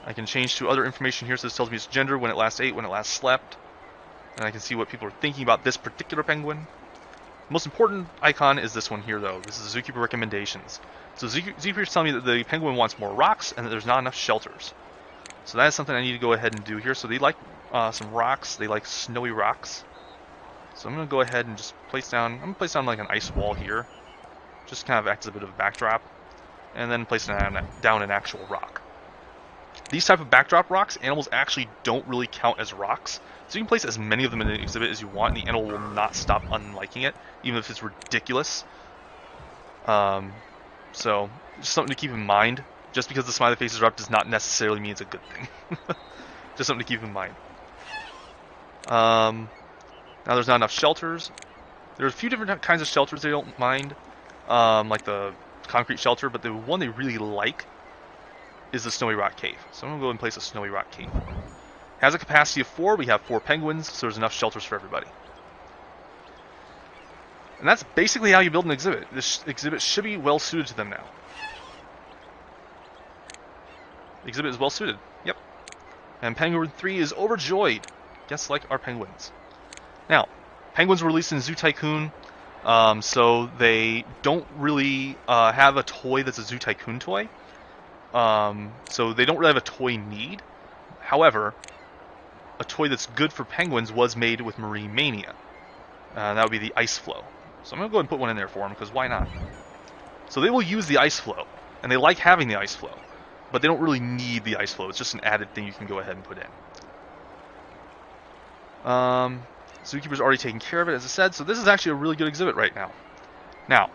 I can change to other information here, so this tells me its gender, when it last ate, when it last slept. And I can see what people are thinking about this particular penguin. The most important icon is this one here, though. This is Zookeeper Recommendations. So Zookeeper is telling me that the penguin wants more rocks and that there's not enough shelters. So that is something I need to go ahead and do here. So they like some rocks. They like snowy rocks. So I'm going to go ahead and just place down, I'm going to place down like an ice wall here. Just kind of acts as a bit of a backdrop. And then place down an actual rock. These type of backdrop rocks, animals actually don't really count as rocks. So you can place as many of them in an exhibit as you want, and the animal will not stop unliking it, even if it's ridiculous. So just something to keep in mind. Just because the smiley faces are up does not necessarily mean it's a good thing. Just something to keep in mind. Now there's not enough shelters. There's a few different kinds of shelters they don't mind, like the concrete shelter, but the one they really like is the Snowy Rock Cave. So I'm going to go and place a Snowy Rock Cave. Has a capacity of 4. We have 4 penguins, so there's enough shelters for everybody. And that's basically how you build an exhibit. This exhibit should be well suited to them now. The exhibit is well suited. Yep. And Penguin 3 is overjoyed, just like our penguins. Now, penguins were released in Zoo Tycoon, so they don't really have a toy that's a Zoo Tycoon toy. So they don't really have a toy need. However, a toy that's good for penguins was made with Marine Mania. That would be the Ice Flow. So I'm going to go ahead and put one in there for them, because why not? So they will use the Ice Flow, and they like having the Ice Flow. But they don't really need the Ice Flow. It's just an added thing you can go ahead and put in. Zookeeper's already taken care of it, as I said. So this is actually a really good exhibit right now. Now,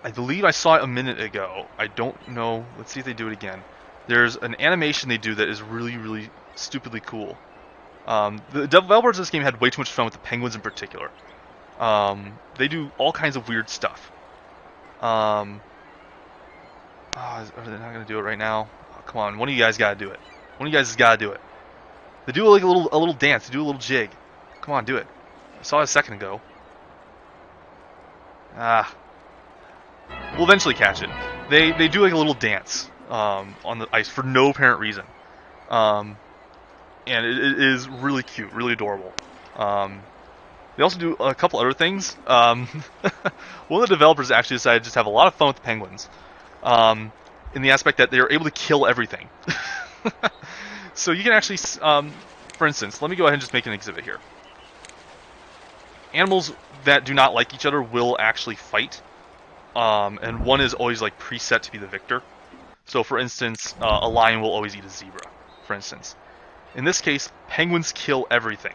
I believe I saw it a minute ago. I don't know. Let's see if they do it again. There's an animation they do that is really, really stupidly cool. The developers of this game had way too much fun with the penguins in particular. They do all kinds of weird stuff. Oh, are they not gonna do it right now? Oh, come on, one of you guys gotta do it. One of you guys has gotta do it. They do like a little dance. They do a little jig. Come on, do it. I saw it a second ago. Ah, we'll eventually catch it. They do like a little dance on the ice for no apparent reason, and it is really cute, really adorable. They also do a couple other things. One of the developers actually decided to just have a lot of fun with the penguins, in the aspect that they are able to kill everything. So you can actually, for instance, let me go ahead and just make an exhibit here. Animals that do not like each other will actually fight, and one is always like preset to be the victor. So for instance, a lion will always eat a zebra, for instance. In this case, penguins kill everything.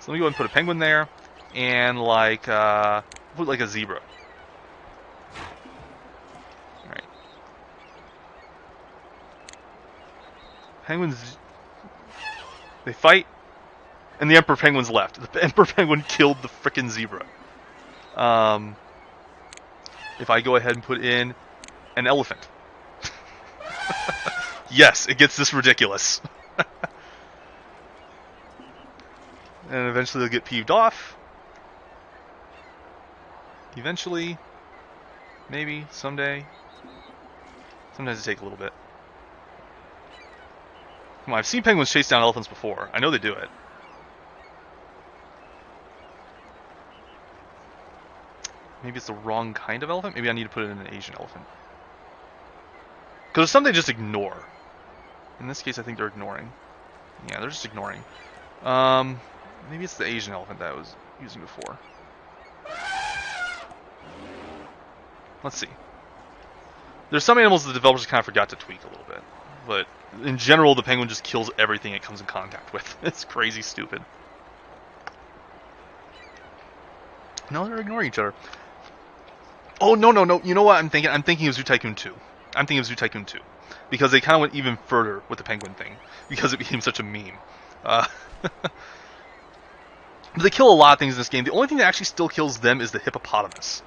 So let me go ahead and put a penguin there, and like put like a zebra. All right. Penguins, they fight, and the emperor penguin's left. The emperor penguin killed the frickin' zebra. If I go ahead and put in an elephant, yes, it gets this ridiculous. And eventually they'll get peeved off. Eventually, maybe, someday. Sometimes it takes a little bit. Come on, I've seen penguins chase down elephants before. I know they do it. Maybe it's the wrong kind of elephant? Maybe I need to put it in an Asian elephant. Because there's some they just ignore. In this case, I think they're ignoring. Yeah, they're just ignoring. Maybe it's the Asian elephant that I was using before. Let's see. There's some animals the developers kind of forgot to tweak a little bit. But in general, the penguin just kills everything it comes in contact with. It's crazy stupid. No, they're ignoring each other. Oh, no. You know what I'm thinking? I'm thinking of Zoo Tycoon 2. I'm thinking of Zoo Tycoon 2. Because they kind of went even further with the penguin thing. Because it became such a meme. But they kill a lot of things in this game. The only thing that actually still kills them is the hippopotamus.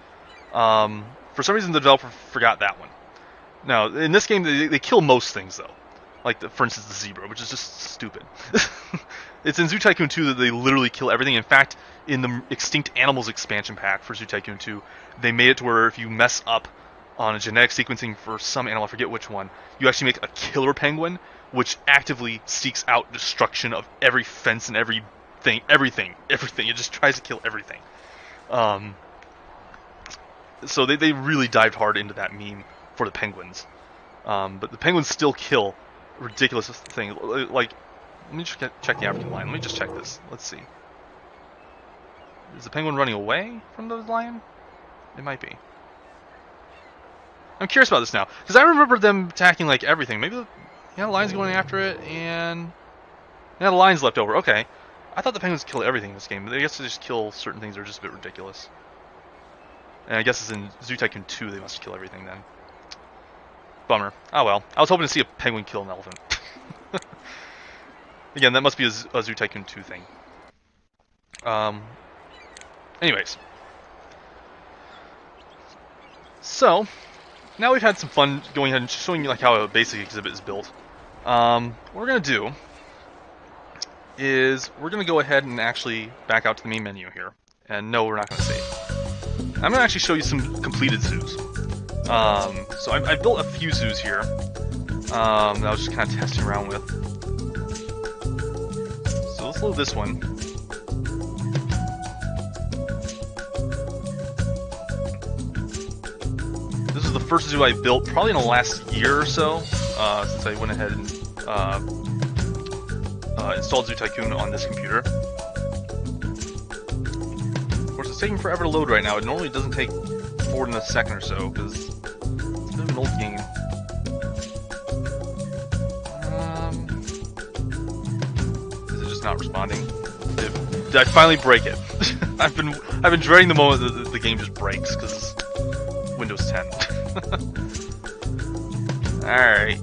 For some reason, the developer forgot that one. Now, in this game, they kill most things, though. Like, for instance, the zebra, which is just stupid. It's in Zoo Tycoon 2 that they literally kill everything. In fact, in the Extinct Animals expansion pack for Zoo Tycoon 2, they made it to where if you mess up on a genetic sequencing for some animal, I forget which one, you actually make a killer penguin, which actively seeks out destruction of every fence and everything. It just tries to kill everything. So they really dived hard into that meme for the penguins. But the penguins still kill ridiculous things. Like, let me just check the African lion. Let me just check this. Let's see. Is the penguin running away from the lion? It might be. I'm curious about this now, because I remember them attacking like everything. Maybe the lion's going after it, and the lion's left over. Okay. I thought the penguins kill everything in this game, but I guess they just kill certain things that are just a bit ridiculous. And I guess it's in Zoo Tycoon 2 they must kill everything then. Bummer. Oh well. I was hoping to see a penguin kill an elephant. Again, that must be a Zoo Tycoon 2 thing. Anyways. So, now we've had some fun going ahead and showing you like how a basic exhibit is built. What we're going to do is we're going to go ahead and actually back out to the main menu here. And no, we're not going to save. I'm going to actually show you some completed zoos. So I built a few zoos here that I was just kind of testing around with. So let's load this one. This is the first zoo I built probably in the last year or so, since I went ahead and installed Zoo Tycoon on this computer. Of course, it's taking forever to load right now. It normally doesn't take more than a second or so, because it's a bit of an old game. Is it just not responding? Did I finally break it? I've been dreading the moment that the game just breaks, because Windows 10. Alright.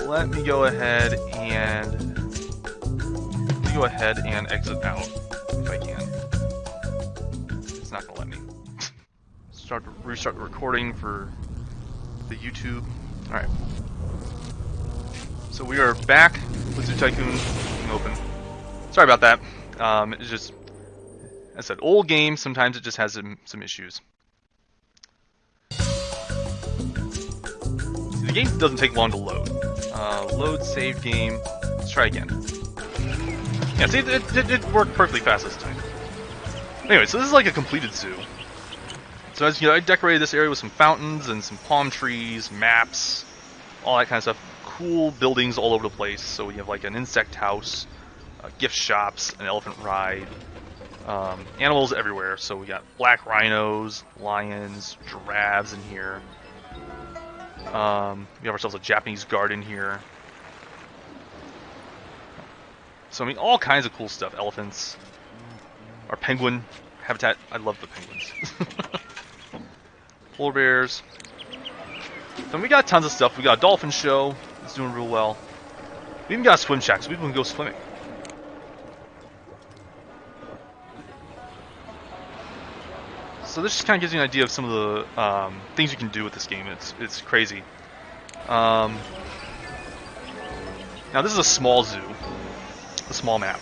Let me go ahead and exit out if I can. It's not gonna let me. Restart the recording for the YouTube. Alright. So we are back with the Tycoon open. Sorry about that. It's just, as I said, old game. Sometimes it just has some issues. See, the game doesn't take long to load. Load save game. Let's try again. Yeah, see, it worked perfectly fast this time. Anyway, so this is like a completed zoo. So as you know, I decorated this area with some fountains and some palm trees, maps, all that kind of stuff. Cool buildings all over the place. So we have like an insect house, gift shops, an elephant ride, animals everywhere. So we got black rhinos, lions, giraffes in here. We have ourselves a Japanese garden here. So I mean, all kinds of cool stuff. Elephants, our penguin habitat. I love the penguins. Polar bears. So we got tons of stuff. We got a dolphin show. It's doing real well. We even got a swim shack, so people can go swimming. So this just kind of gives you an idea of some of the things you can do with this game. It's crazy. Now this is a small zoo, a small map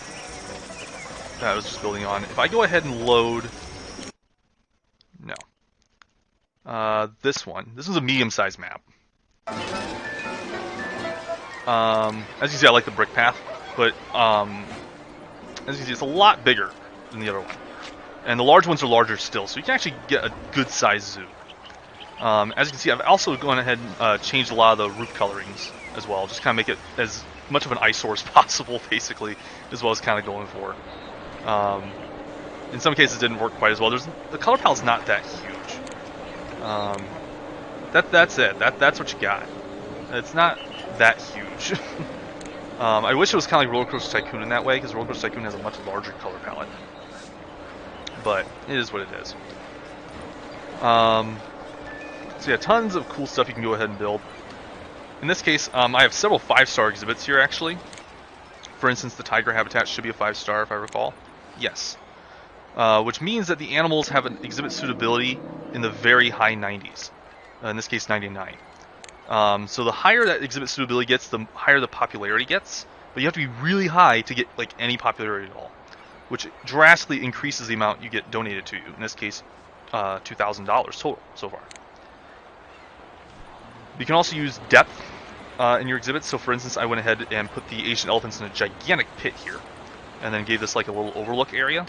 that I was just building on. If I go ahead and load, no, this is a medium-sized map. As you can see, I like the brick path, but as you can see, it's a lot bigger than the other one. And the large ones are larger still, so you can actually get a good-sized zoo. As you can see, I've also gone ahead and changed a lot of the roof colorings as well, just kind of make it as much of an eyesore as possible, basically, as well as kind of going for. In some cases, it didn't work quite as well. The color palette's not that huge. That's it. That's what you got. It's not that huge. I wish it was kind of like Roller Coaster Tycoon in that way, because Roller Coaster Tycoon has a much larger color palette. But it is what it is. So yeah, tons of cool stuff you can go ahead and build. In this case, I have several 5-star exhibits here, actually. For instance, the tiger habitat should be a 5-star, if I recall. Yes. Which means that the animals have an exhibit suitability in the very high 90s. In this case, 99. So the higher that exhibit suitability gets, the higher the popularity gets. But you have to be really high to get like any popularity at all, which drastically increases the amount you get donated to you. In this case, $2,000 total so far. You can also use depth in your exhibits. So for instance, I went ahead and put the Asian elephants in a gigantic pit here, and then gave this like a little overlook area,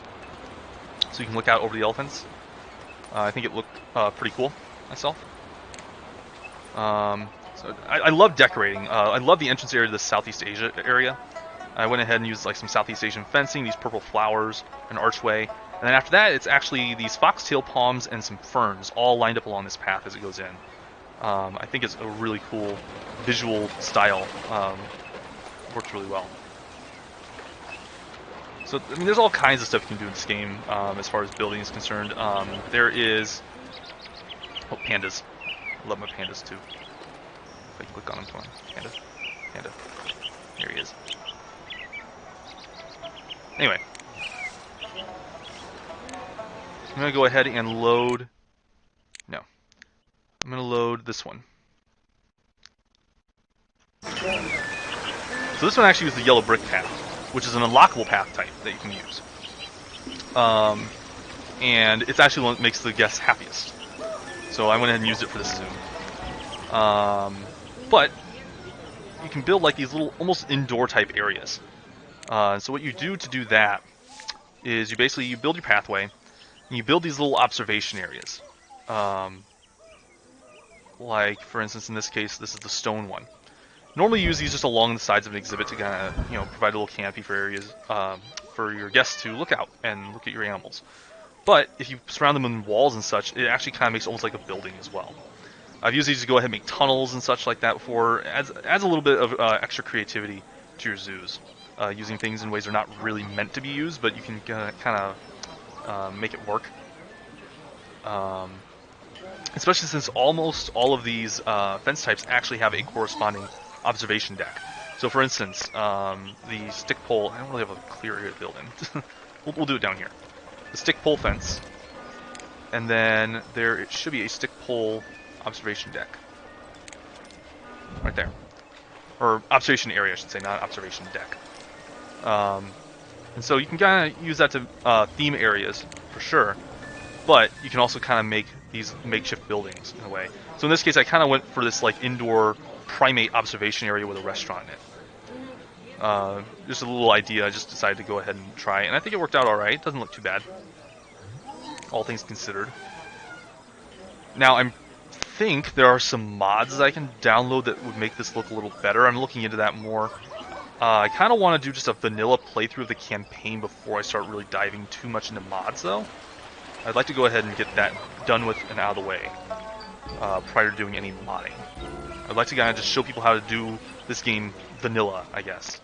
so you can look out over the elephants. I think it looked pretty cool myself. So I love decorating. I love the entrance area to the Southeast Asia area. I went ahead and used like some Southeast Asian fencing, these purple flowers, an archway, and then after that, it's actually these foxtail palms and some ferns all lined up along this path as it goes in. I think it's a really cool visual style. Works really well. So, I mean, there's all kinds of stuff you can do in this game as far as building is concerned. There is... Oh, pandas. I love my pandas, too. If I can click on them, come on. Panda. Panda. Here he is. Anyway. I'm going to go ahead and load... No. I'm going to load this one. So this one actually is the yellow brick path, which is an unlockable path type that you can use. And it's actually what makes the guests happiest. So I went ahead and used it for this zoo. But you can build like these little almost indoor type areas. So what you do to do that is you build your pathway, and you build these little observation areas. Like for instance, in this case, this is the stone one. Normally you use these just along the sides of an exhibit to kind of, provide a little canopy for areas for your guests to look out and look at your animals. But if you surround them with walls and such, it actually kind of makes it almost like a building as well. I've used these to go ahead and make tunnels and such like that before. Adds a little bit of extra creativity to your zoos, using things in ways they're not really meant to be used, but you can kind of make it work. Especially since almost all of these fence types actually have a corresponding observation deck. So for instance, the stick pole, I don't really have a clear area to build in. we'll do it down here. The stick pole fence, and then there it should be a stick pole observation deck. right there. Or observation area, I should say, not observation deck. And so you can kind of use that to theme areas, for sure. But you can also kind of make these makeshift buildings, in a way. So in this case, I kind of went for this like indoor primate observation area with a restaurant in it. Just a little idea, I just decided to go ahead and try it. And I think it worked out alright. Doesn't look too bad, all things considered. Now, I think there are some mods I can download that would make this look a little better. I'm looking into that more. I kind of want to do just a vanilla playthrough of the campaign before I start really diving too much into mods, though. I'd like to go ahead and get that done with and out of the way prior to doing any modding. I'd like to kind of just show people how to do this game vanilla, I guess.